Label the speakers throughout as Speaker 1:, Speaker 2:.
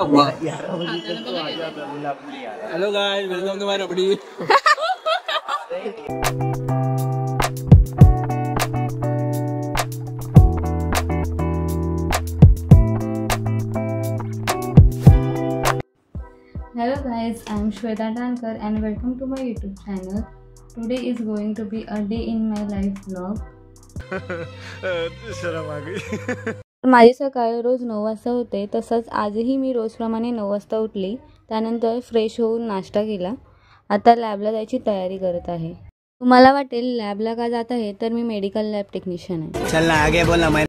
Speaker 1: Hello guys, welcome to my रबड़ी।
Speaker 2: Hello guys, I am Shweta Tankar and welcome to my YouTube channel. Today is going to be a day in my life vlog. माझी सकाळ रोज 9 वाजता होते, तसंच आजही मी रोजप्रमाणे 9 वाजता उठली. त्यानंतर फ्रेश होऊन नाश्ता केला. आता लॅबला जायची तयारी करत आहे. तुम्हाला वाटेल लॅबला का जात आहे, तर मी मेडिकल लॅब टेक्निशियन आहे. चल ना आगे बोल ना.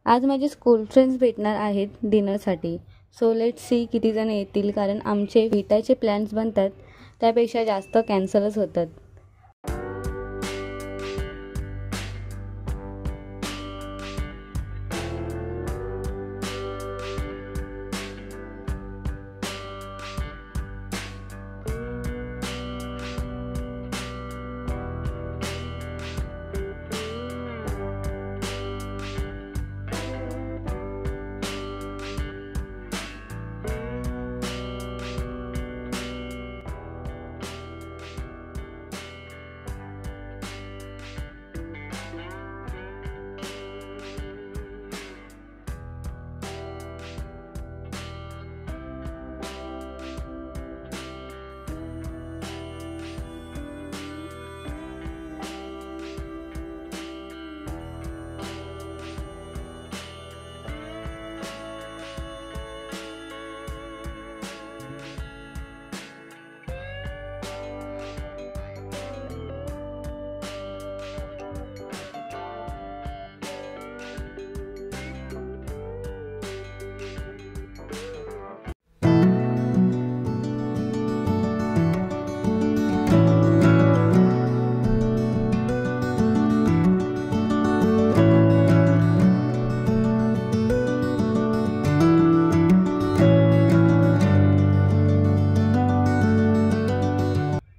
Speaker 2: आज माझे स्कूल फ्रेंड्स भेटणार आहेत डिनरसाठी. सो लेट्स सी किती जण येतील, कारण आमचे भेटायचे प्लॅन्स बनतात त्यापेक्षा जास्त कॅन्सलच होतात.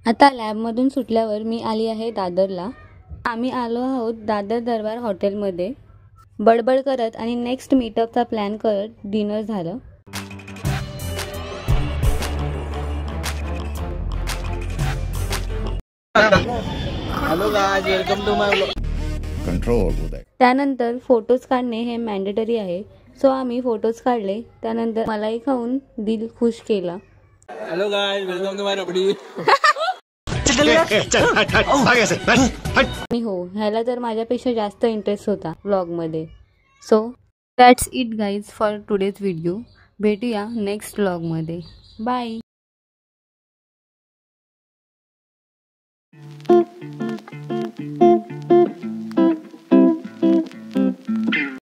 Speaker 2: आता लॅबमधून सुटल्यावर मी आली आहे दादरला. आम्ही आलो आहोत दादर दरबार हॉटेलमध्ये. बडबड करत आणि नेक्स्ट मीटअपचा प्लॅन करत डिनर झालं.
Speaker 1: Hello guys, welcome to my
Speaker 3: control.
Speaker 2: त्यानंतर फोटोज काढणे हे मॅन्डेटरी आहे. सो आम्ही फोटोज काढले. त्यानंतर मलाई खाऊन दिल खुश केला.
Speaker 1: Hello guys, welcome to my rabri.
Speaker 2: आणि हो, ह्याला तर माझ्यापेक्षा जास्त इंटरेस्ट होता व्लॉगमध्ये. So that's it guys for today's video. भेटूया नेक्स्ट व्लॉगमध्ये. बाय.